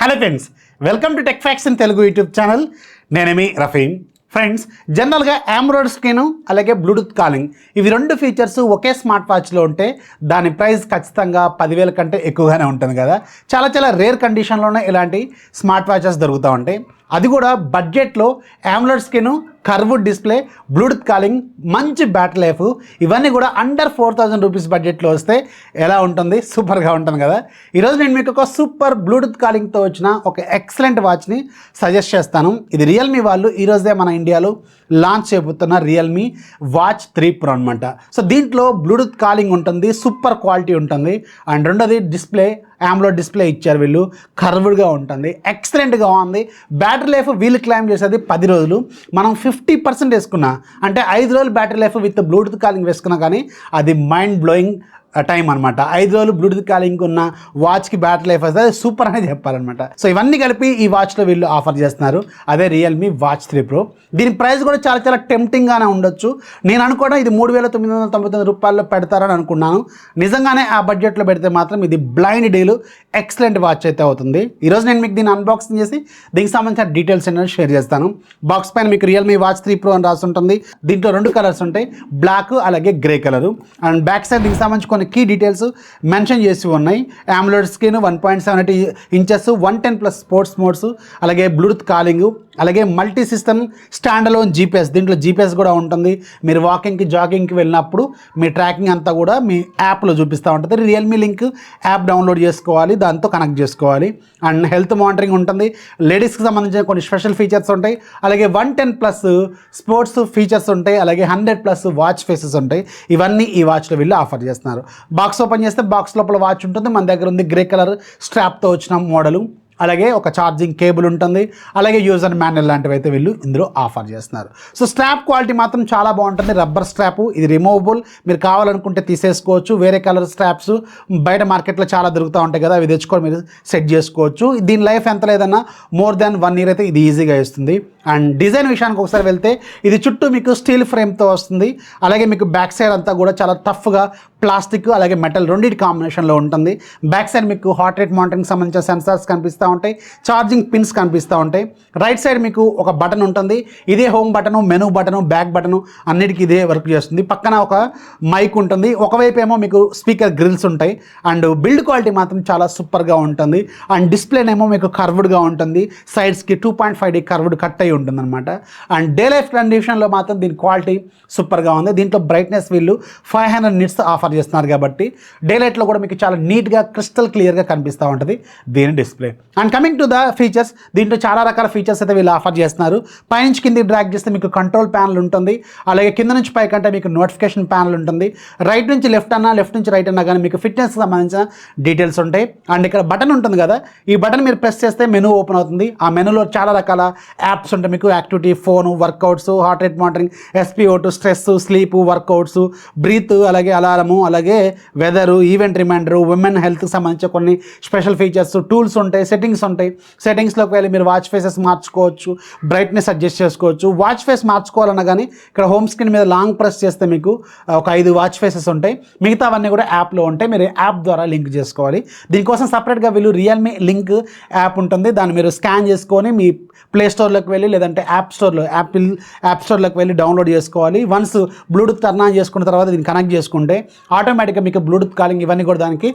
Hello friends, welcome to tech facts in Telugu YouTube channel. నేనేమి రఫీన్. Friends, జనరల్గా Android screen అలాగే Bluetooth calling ఇవి రెండు ఫీచర్స్ ఒకే స్మార్ట్ వాచ్లో ఉంటే దాని ప్రైస్ ఖచ్చితంగా 10,000 కంటే ఎక్కువగానే ఉంటుంది కదా. చాలా రేర్ కండిషన్లోనే ఇలాంటి స్మార్ట్ వాచెస్ దొరుకుతూ ఉంటాయి. అది కూడా బడ్జెట్లో Android screen, curved display, Bluetooth calling, మంచి బ్యాటరీ లైఫ్ ఇవన్నీ కూడా అండర్ 4,000 రూపీస్ బడ్జెట్లో వస్తే ఎలా ఉంటుంది? సూపర్గా ఉంటుంది కదా. ఈరోజు నేను మీకు ఒక సూపర్ బ్లూటూత్ కాలింగ్తో వచ్చిన ఒక ఎక్సలెంట్ వాచ్ని సజెస్ట్ చేస్తాను. ఇది రియల్మీ వాళ్ళు ఈరోజే మన ఇండియాలో లాంచ్ చేయబోతున్న రియల్మీ వాచ్ 3 Pro అనమాట. సో దీంట్లో బ్లూటూత్ కాలింగ్ ఉంటుంది, సూపర్ క్వాలిటీ ఉంటుంది. అండ్ రెండోది డిస్ప్లే, AMOLED డిస్ప్లే ఇచ్చారు వీళ్ళు, కర్వ్డ్గా ఉంటుంది, ఎక్సలెంట్గా ఉంది. బ్యాటరీ లైఫ్ వీళ్ళు క్లైమ్ చేసేది 10 రోజులు. మనం 50% వేసుకున్నా అంటే 5 రోజులు battery life with Bluetooth calling వేసుకున్నా కానీ అది మైండ్ బ్లోయింగ్ టైం అనమాట. 5 రోజులు బ్లూటూత్ కాలింగ్ ఉన్న వాచ్కి బ్యాటరీ లైఫ్ వస్తే అది సూపర్ అనేది చెప్పాలన్నమాట. సో ఇవన్నీ కలిపి ఈ వాచ్లో వీళ్ళు ఆఫర్ చేస్తున్నారు. అదే రియల్మీ వాచ్ 3 Pro. దీని ప్రైస్ కూడా చాలా టెంప్టింగ్గానే ఉండొచ్చు. నేను అనుకోవడం ఇది 3,999 రూపాయల్లో పెడతారని అనుకున్నాను. నిజంగానే ఆ బడ్జెట్లో పెడితే మాత్రం ఇది బ్లైండ్ డీల్, ఎక్సలెంట్ వాచ్ అయితే అవుతుంది. ఈరోజు నేను మీకు దీన్ని అన్బాక్సింగ్ చేసి దీనికి సంబంధించిన డీటెయిల్స్ అనేది షేర్ చేస్తాను. బాక్స్ పైన మీకు రియల్మీ వాచ్ 3 Pro అని రాసి ఉంటుంది. దీంట్లో 2 కలర్స్ ఉంటాయి, బ్లాక్ అలాగే grey colour. And back side దీనికి సంబంధించి కీ డీటెయిల్స్ మెన్షన్ చేసి ఉన్నాయి. AMOLED screen, 1.78 inches, 110+ sports modes, అలాగే బ్లూటూత్ కాలింగ్, అలాగే multi system stand alone GPS. దీంట్లో GPS కూడా ఉంటుంది. మీరు వాకింగ్కి, జాగింగ్కి వెళ్ళినప్పుడు మీ ట్రాకింగ్ అంతా కూడా మీ యాప్లో చూపిస్తూ ఉంటుంది. రియల్మీ లింక్ యాప్ డౌన్లోడ్ చేసుకోవాలి, దాంతో కనెక్ట్ చేసుకోవాలి. అండ్ హెల్త్ మానిటరింగ్ ఉంటుంది. లేడీస్కి సంబంధించిన కొన్ని స్పెషల్ ఫీచర్స్ ఉంటాయి. అలాగే 110+ స్పోర్ట్స్ ఫీచర్స్ ఉంటాయి. అలాగే 100+ వాచ్ ఫేసెస్ ఉంటాయి. ఇవన్నీ ఈ వాచ్లో వీళ్ళు ఆఫర్ చేస్తున్నారు. బాక్స్ ఓపెన్ చేస్తే బాక్స్ లోపల వాచ్ ఉంటుంది. మన దగ్గర ఉంది గ్రే కలర్ స్ట్రాప్తో వచ్చిన మోడలు. అలాగే ఒక ఛార్జింగ్ కేబుల్ ఉంటుంది. అలాగే యూజర్ మాన్యువల్ లాంటివి అయితే వీళ్ళు ఇందులో ఆఫర్ చేస్తున్నారు. సో స్ట్రాప్ క్వాలిటీ మాత్రం చాలా బాగుంటుంది. రబ్బర్ స్ట్రాప్, ఇది రిమూవబుల్. మీరు కావాలనుకుంటే తీసేసుకోవచ్చు. వేరే కలర్ స్ట్రాప్స్ బయట మార్కెట్లో చాలా దొరుకుతూ ఉంటాయి కదా, అవి తెచ్చుకొని మీరు సెట్ చేసుకోవచ్చు. దీని లైఫ్ ఎంత లేదన్నా మోర్ దాన్ 1 year అయితే ఇది ఈజీగా ఇస్తుంది. అండ్ డిజైన్ విషయానికి ఒకసారి వెళ్తే ఇది చుట్టూ మీకు స్టీల్ ఫ్రేమ్తో వస్తుంది. అలాగే మీకు బ్యాక్ సైడ్ అంతా కూడా చాలా టఫ్గా ప్లాస్టిక్ అలాగే మెటల్ రెండింటి కాంబినేషన్లో ఉంటుంది. బ్యాక్ సైడ్ మీకు హార్ట్ రేట్ మానిటరింగ్ సంబంధించిన సెన్సార్స్ కనిపిస్తూ ఉంటాయి, ఛార్జింగ్ పిన్స్ కనిపిస్తూ ఉంటాయి. రైట్ సైడ్ మీకు ఒక బటన్ ఉంటుంది. ఇదే home button, menu button, back button అన్నిటికీ ఇదే వర్క్ చేస్తుంది. పక్కన ఒక మైక్ ఉంటుంది. ఒకవైపు ఏమో మీకు స్పీకర్ గ్రిల్స్ ఉంటాయి. అండ్ బిల్డ్ క్వాలిటీ మాత్రం చాలా సూపర్గా ఉంటుంది. అండ్ డిస్ప్లేనేమో మీకు కర్వ్డ్గా ఉంటుంది. సైడ్స్కి 2.5D కర్వ్డ్ కట్ అయి ఉంటుందన్నమాట. అండ్ డే లైఫ్ కండిషన్లో మాత్రం దీని క్వాలిటీ సూపర్గా ఉంది. దీంట్లో బ్రైట్నెస్ వీళ్ళు 500 nits ఆఫర్ చేస్తున్నారు కాబట్టి డే లైట్లో కూడా మీకు చాలా నీట్గా క్రిస్టల్ క్లియర్గా కనిపిస్తూ ఉంటుంది దీని display. And coming to the features, దీంట్లో చాలా రకాల ఫీచర్స్ అయితే వీళ్ళు ఆఫర్ చేస్తున్నారు. పైనుంచి కిందికి డ్రాగ్ చేస్తే మీకు కంట్రోల్ ప్యానల్ ఉంటుంది. అలాగే కింద నుంచి పైకంటే మీకు నోటిఫికేషన్ ప్యానల్ ఉంటుంది. రైట్ నుంచి లెఫ్ట్ అన్నా, లెఫ్ట్ నుంచి రైట్ అన్నా కానీ మీకు ఫిట్నెస్కి సంబంధించిన డీటెయిల్స్ ఉంటాయి. అండ్ ఇక్కడ బటన్ ఉంటుంది కదా, ఈ బటన్ మీరు ప్రెస్ చేస్తే మెనూ ఓపెన్ అవుతుంది. ఆ మెనూలో చాలా రకాల యాప్స్ ఉంటాయి మీకు. Activity, phone, workouts, heart rate monitoring, SpO2, stress, sleep, workouts, breathe, అలాగే అలారము, అలాగే వెదరు, ఈవెంట్ రిమైండరు, ఉమెన్ హెల్త్కి సంబంధించిన కొన్ని స్పెషల్ ఫీచర్స్, టూల్స్ ఉంటాయి, సెట్టింగ్స్ ఉంటాయి. సెట్టింగ్స్లోకి వెళ్ళి మీరు వాచ్ ఫేసెస్ మార్చుకోవచ్చు, బ్రైట్నెస్ అడ్జస్ట్ చేసుకోవచ్చు. వాచ్ ఫేస్ మార్చుకోవాలన్నా కానీ ఇక్కడ హోమ్ స్క్రీన్ మీద లాంగ్ ప్రెస్ చేస్తే మీకు ఒక 5 వాచ్ ఫేసెస్ ఉంటాయి. మిగతావన్నీ కూడా యాప్లో ఉంటాయి. మీరు యాప్ ద్వారా లింక్ చేసుకోవాలి. దీనికోసం సపరేట్గా వీళ్ళు రియల్మీ లింక్ యాప్ ఉంటుంది. దాన్ని మీరు స్కాన్ చేసుకొని మీ ప్లే స్టోర్లోకి వెళ్ళి లేదంటే యాపిల్ యాప్ స్టోర్లోకి వెళ్ళి డౌన్లోడ్ చేసుకోవాలి. వన్స్ బ్లూటూత్ టర్న్ ఆన్ చేసుకున్న తర్వాత దీన్ని కనెక్ట్ చేసుకుంటే ఆటోమేటిక్గా మీకు బ్లూటూత్ కాలింగ్ ఇవన్నీ కూడా దానికి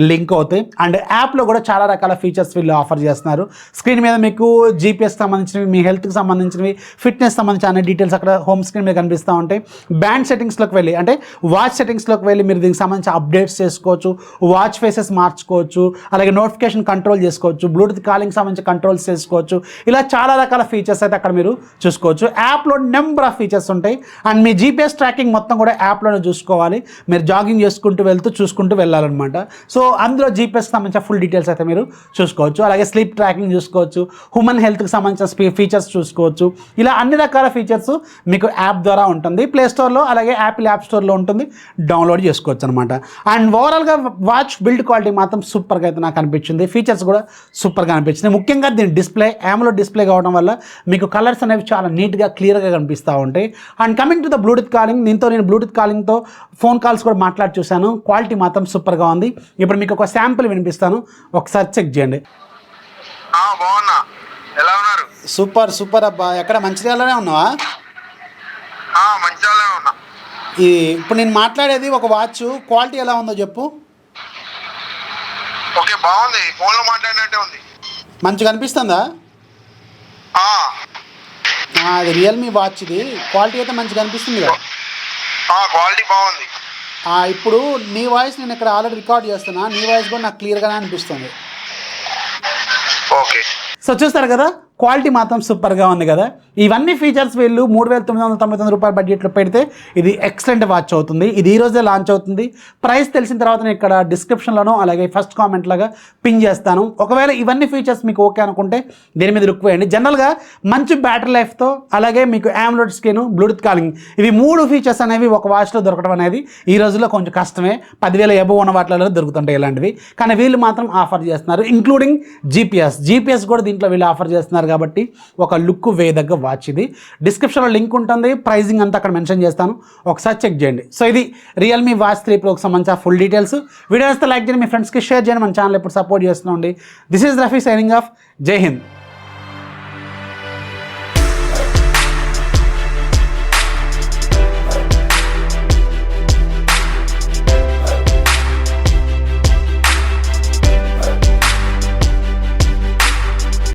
లింక్ అవుతాయి. అండ్ యాప్లో కూడా చాలా రకాల ఫీచర్స్ వీళ్ళు ఆఫర్ చేస్తున్నారు. స్క్రీన్ మీద మీకు GPS సంబంధించినవి, మీ హెల్త్కి సంబంధించినవి, ఫిట్నెస్ సంబంధించిన అనే డీటెయిల్స్ అక్కడ హోమ్ స్క్రీన్ మీద కనిపిస్తూ ఉంటాయి. బ్యాండ్ సెట్టింగ్స్లోకి వెళ్ళి అంటే వాచ్ సెట్టింగ్స్లోకి వెళ్ళి మీరు దీనికి సంబంధించి అప్డేట్స్ చేసుకోవచ్చు, వాచ్ ఫేసెస్ మార్చుకోవచ్చు, అలాగే నోటిఫికేషన్ కంట్రోల్ చేసుకోవచ్చు, బ్లూటూత్ కాలింగ్ సంబంధించి కంట్రోల్స్ చేసుకోవచ్చు. ఇలా చాలా రకాల ఫీచర్స్ అయితే అక్కడ మీరు చూసుకోవచ్చు. యాప్లో నెంబర్ ఆఫ్ ఫీచర్స్ ఉంటాయి. అండ్ మీ GPS ట్రాకింగ్ మొత్తం కూడా యాప్లోనే చూసుకోవాలి. మీరు జాగింగ్ చేసుకుంటూ వెళ్తూ చూసుకుంటూ వెళ్ళాలన్నమాట. సో అందులో GPSకి సంబంధించిన ఫుల్ డీటెయిల్స్ అయితే మీరు చూసుకోవచ్చు. అలాగే స్లీప్ ట్రాకింగ్ చూసుకోవచ్చు, హ్యూమన్ హెల్త్కి సంబంధించిన ఫీచర్స్ చూసుకోవచ్చు. ఇలా అన్ని రకాల ఫీచర్స్ మీకు యాప్ ద్వారా ఉంటుంది. ప్లే స్టోర్లో అలాగే యాపిల్ యాప్ స్టోర్లో ఉంటుంది, డౌన్లోడ్ చేసుకోవచ్చు అనమాట. అండ్ ఓవరాల్గా వాచ్ బిల్డ్ క్వాలిటీ మాత్రం సూపర్గా అయితే నాకు అనిపించింది. ఫీచర్స్ కూడా సూపర్గా అనిపించింది. ముఖ్యంగా దీని డిస్ప్లే AMOLED డిస్ప్లే కావడం వల్ల మీకు కలర్స్ అనేవి చాలా నీట్గా క్లియర్గా కనిపిస్తూ ఉంటాయి. And coming to the Bluetooth calling, నేను బ్లూటూత్ కాలింగ్తో ఫోన్ కాల్స్ కూడా మాట్లాడి చూశాను. క్వాలిటీ మాత్రం సూపర్గా ఉంది. ఇప్పుడు మీకు ఒక శాంపుల్ వినిపిస్తాను, ఒకసారి చెక్ చేయండి. బాగున్నా. ఎలా ఉన్నారు? సూపర్ సూపర్ అబ్బా. ఎక్కడ మంచిర్యాలలోనే ఉన్నావా? మంచిగానే ఉన్నా. ఇప్పుడు నేను మాట్లాడేది ఒక వాచ్ క్వాలిటీ ఎలా ఉందో చెప్పు. ఓకే, బాగుంది. ఫోన్లో మాట్లాడినట్టే ఉంది. మంచిగా అనిపిస్తుందా? అది రియల్మీ వాచ్, ఇది క్వాలిటీ అయితే మంచిగా అనిపిస్తుంది కదా. క్వాలిటీ బాగుంది. ఇప్పుడు నీ వాయిస్ నేను ఇక్కడ ఆల్రెడీ రికార్డ్ చేస్తున్నా, నీ వాయిస్ కూడా నాకు క్లియర్గానే అనిపిస్తుంది. ఓకే. సో చూస్తారు కదా, క్వాలిటీ మాత్రం సూపర్గా ఉంది కదా. ఇవన్నీ ఫీచర్స్ వీళ్ళు 3,999 రూపాయల బడ్జెట్లో పెడితే ఇది ఎక్సలెంట్ వాచ్ అవుతుంది. ఇది ఈ రోజే లాంచ్ అవుతుంది. ప్రైస్ తెలిసిన తర్వాత నేను ఇక్కడ డిస్క్రిప్షన్లోనూ అలాగే ఫస్ట్ కామెంట్ లాగా పిన్ చేస్తాను. ఒకవేళ ఇవన్నీ ఫీచర్స్ మీకు ఓకే అనుకుంటే దీని మీద లుక్ వేయండి. జనరల్గా మంచి బ్యాటరీ లైఫ్తో అలాగే మీకు AMOLED స్క్రీన్, బ్లూటూత్ కాలింగ్, ఇవి 3 ఫీచర్స్ అనేవి ఒక వాచ్లో దొరకడం అనేది ఈ రోజుల్లో కొంచెం కష్టమే. 10,000 ఎబో ఉన్న వాటిలో దొరుకుతుంటాయి ఇలాంటివి. కానీ వీళ్ళు మాత్రం ఆఫర్ చేస్తున్నారు, ఇంక్లూడింగ్ GPS కూడా దీంట్లో వీళ్ళు ఆఫర్ చేస్తున్నారు. కాబట్టి ఒక లుక్ వేయదగ్గ వాచ్ ఇది. డిస్క్రిప్షన్లో లింక్ ఉంటుంది, ప్రైజింగ్ అంతా అక్కడ మెన్షన్ చేస్తాను, ఒకసారి చెక్ చేయండి. సో ఇది రియల్మీ వాచ్ 3 ప్రోకి సంబంధించిన ఫుల్ డీటెయిల్స్. వీడియో వస్తే లైక్ చేయండి, మీ ఫ్రెండ్స్కి షేర్ చేయండి, మన ఛానల్ ఎప్పుడు సపోర్ట్ చేస్తున్నాండి. This is Rafi signing off. Jai Hind.